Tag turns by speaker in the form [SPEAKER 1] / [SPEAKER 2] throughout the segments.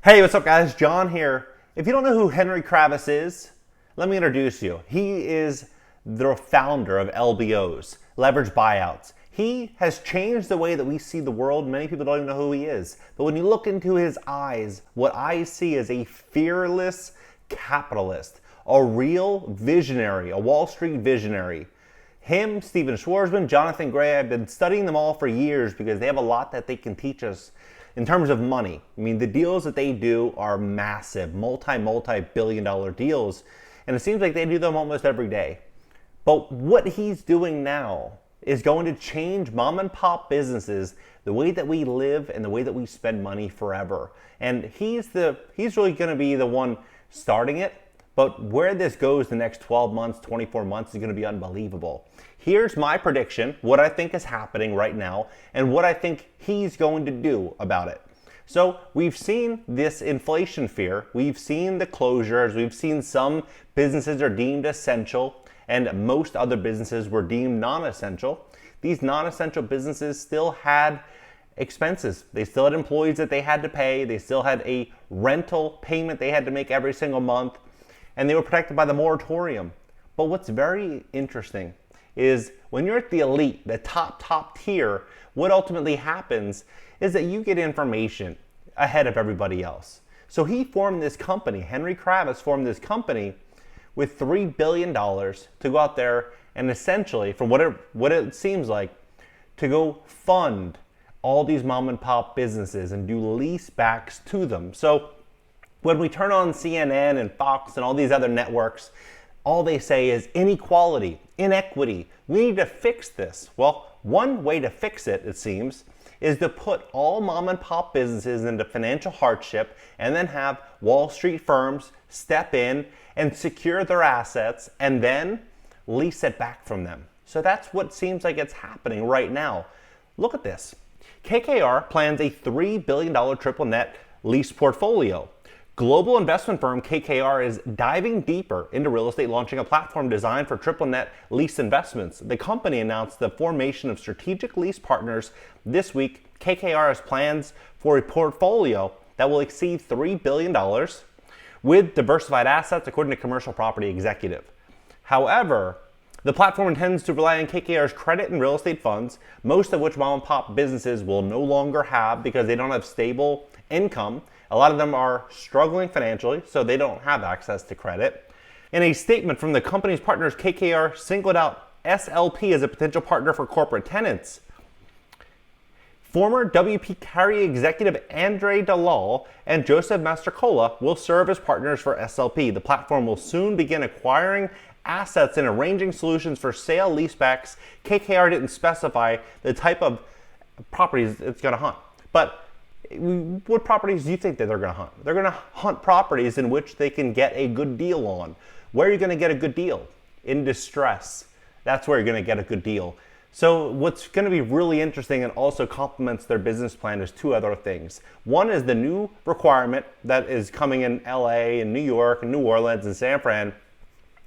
[SPEAKER 1] Hey, what's up guys? John here. If you don't know who Henry Kravis is, let me introduce you. He is the founder of LBOs, leverage buyouts. He has changed the way that we see the world. Many people don't even know who he is. But when you look into his eyes, what I see is a fearless capitalist, a real visionary, a Wall Street visionary. Him, Stephen Schwarzman, Jonathan Gray, I've been studying them all for years because they have a lot that they can teach us in terms of money. I mean, the deals that they do are massive, multi-billion dollar deals, and it seems like they do them almost every day. But what he's doing now is going to change mom and pop businesses, the way that we live and the way that we spend money forever. And he's really going to be the one starting it. But where this goes the next 12 months, 24 months is going to be unbelievable. Here's my prediction, what I think is happening right now, and what I think he's going to do about it. So we've seen this inflation fear, we've seen the closures, we've seen some businesses are deemed essential, and most other businesses were deemed non-essential. These non-essential businesses still had expenses. They still had employees that they had to pay, they still had a rental payment they had to make every single month, and they were protected by the moratorium. But what's very interesting is when you're at the elite, the top tier, what ultimately happens is that you get information ahead of everybody else. So he formed this company, Henry Kravis formed this company with $3 billion to go out there and essentially, from what it seems like, to go fund all these mom and pop businesses and do lease backs to them. So when we turn on CNN and Fox and all these other networks, all they say is inequality, inequity. We need to fix this. Well, one way to fix it, it seems, is to put all mom and pop businesses into financial hardship and then have Wall Street firms step in and secure their assets and then lease it back from them. So that's what seems like it's happening right now. Look at this. KKR plans a $3 billion triple net lease portfolio. Global investment firm KKR is diving deeper into real estate, launching a platform designed for triple net lease investments. The company announced the formation of strategic lease partners this week. KKR has plans for a portfolio that will exceed $3 billion with diversified assets, according to Commercial Property Executive. However, the platform intends to rely on KKR's credit and real estate funds, most of which mom and pop businesses will no longer have because they don't have stable income. A lot of them are struggling financially, so they don't have access to credit. In a statement from the company's partners, KKR singled out SLP as a potential partner for corporate tenants. Former WP Carey executive Andre Dalal and Joseph Mastercola will serve as partners for SLP. The platform will soon begin acquiring assets and arranging solutions for sale leasebacks. KKR didn't specify the type of properties it's going to hunt, but what properties do you think that they're going to hunt? They're going to hunt properties in which they can get a good deal on. Where are you going to get a good deal? In distress. That's where you're going to get a good deal. So what's going to be really interesting and also complements their business plan is two other things. One is the new requirement that is coming in LA and New York and New Orleans and San Fran.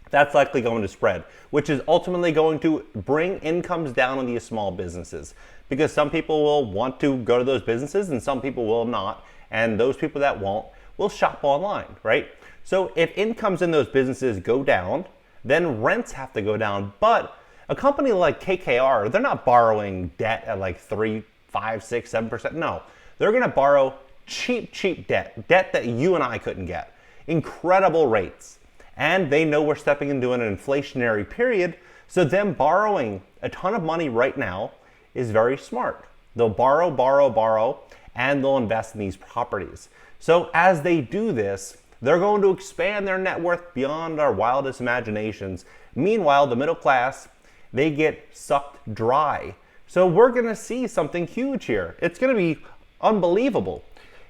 [SPEAKER 1] That's likely going to spread, which is ultimately going to bring incomes down on these small businesses, because some people will want to go to those businesses and some people will not, and those people that won't will shop online, right? So if incomes in those businesses go down, then rents have to go down. But a company like KKR, they're not borrowing debt at like 3, 5, 6, 7%. No, they're going to borrow cheap debt that you and I couldn't get. Incredible rates. And they know we're stepping into an inflationary period, so them borrowing a ton of money right now is very smart. They'll borrow, and they'll invest in these properties. So as they do this, they're going to expand their net worth beyond our wildest imaginations. Meanwhile, the middle class, they get sucked dry. So we're going to see something huge here. It's going to be unbelievable.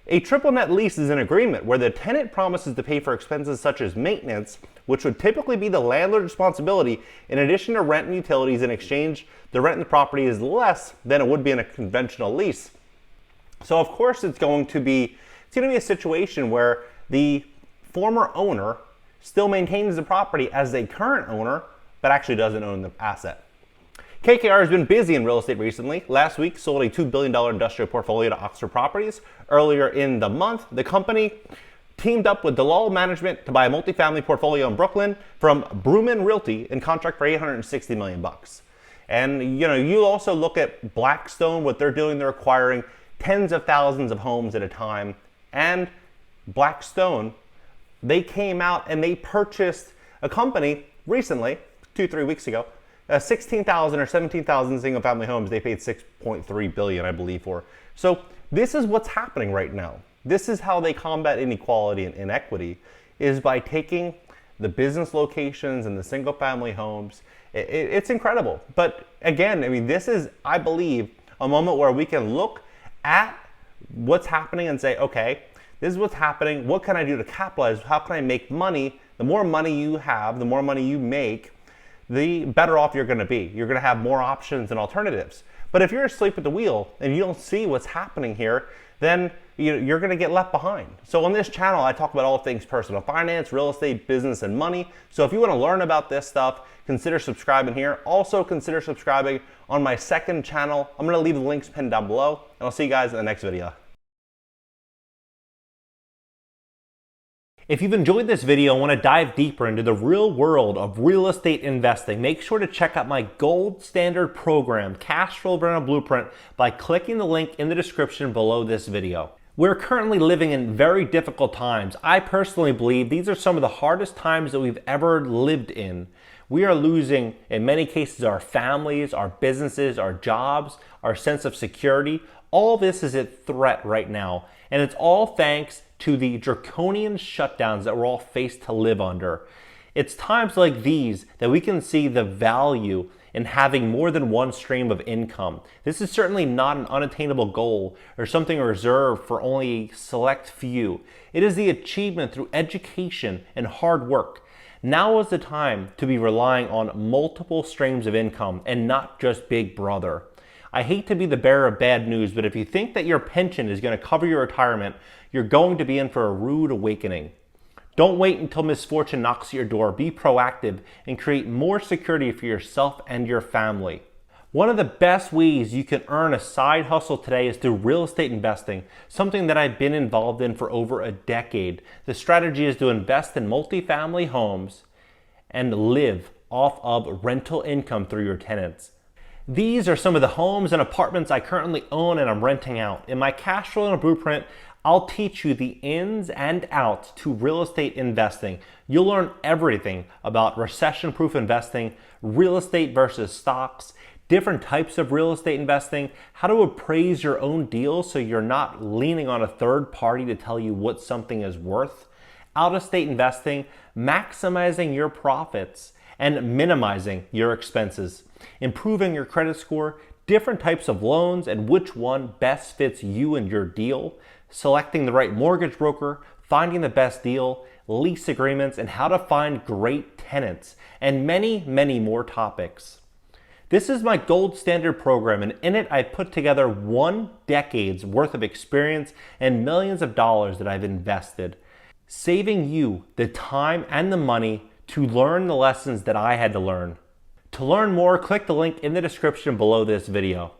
[SPEAKER 1] A triple net lease is an agreement where the tenant promises to pay for expenses such as maintenance, which would typically be the landlord's responsibility, in addition to rent and utilities. In exchange, the rent in the property is less than it would be in a conventional lease. So of course it's going to be a situation where the former owner still maintains the property as a current owner, but actually doesn't own the asset. KKR has been busy in real estate recently. Last week, sold a $2 billion industrial portfolio to Oxford Properties. Earlier in the month, the company teamed up with Dalal Management to buy a multifamily portfolio in Brooklyn from Bruman Realty in contract for $860 million. And you also look at Blackstone, what they're doing. They're acquiring tens of thousands of homes at a time. And Blackstone, they came out and they purchased a company recently, 2-3 weeks ago, 16,000 or 17,000 single family homes they paid $6.3 billion, I believe, for. So this is what's happening right now. This is how they combat inequality and inequity, is by taking the business locations and the single family homes. It's incredible. But again, I mean, this is, I believe, a moment where we can look at what's happening and say, okay, this is what's happening. What can I do to capitalize? How can I make money? The more money you have, the more money you make, the better off you're going to be. You're going to have more options and alternatives. But if you're asleep at the wheel and you don't see what's happening here, then you're going to get left behind. So on this channel, I talk about all things personal finance, real estate, business, and money. So if you want to learn about this stuff, consider subscribing here. Also consider subscribing on my second channel. I'm going to leave the links pinned down below, and I'll see you guys in the next video. If you've enjoyed this video and want to dive deeper into the real world of real estate investing, make sure to check out my gold standard program, Cash Flow Rental Blueprint, by clicking the link in the description below this video. We're currently living in very difficult times. I personally believe these are some of the hardest times that we've ever lived in. We are losing, in many cases, our families, our businesses, our jobs, our sense of security. All this is at threat right now, and it's all thanks to the draconian shutdowns that we're all faced to live under. It's times like these that we can see the value in having more than one stream of income. This is certainly not an unattainable goal or something reserved for only a select few. It is the achievement through education and hard work. Now is the time to be relying on multiple streams of income and not just Big Brother. I hate to be the bearer of bad news, but if you think that your pension is going to cover your retirement, you're going to be in for a rude awakening. Don't wait until misfortune knocks at your door. Be proactive and create more security for yourself and your family. One of the best ways you can earn a side hustle today is through real estate investing, something that I've been involved in for over a decade. The strategy is to invest in multifamily homes and live off of rental income through your tenants. These are some of the homes and apartments I currently own and I'm renting out. In my Cash Flow Rental Blueprint, I'll teach you the ins and outs to real estate investing. You'll learn everything about recession-proof investing, real estate versus stocks, different types of real estate investing, how to appraise your own deals so you're not leaning on a third party to tell you what something is worth, out-of-state investing, maximizing your profits, and minimizing your expenses, improving your credit score, different types of loans and which one best fits you and your deal, selecting the right mortgage broker, finding the best deal, lease agreements, and how to find great tenants, and many, many more topics. This is my gold standard program, and in it I put together 1 decade's worth of experience and millions of dollars that I've invested, saving you the time and the money to learn the lessons that I had to learn. To learn more, click the link in the description below this video.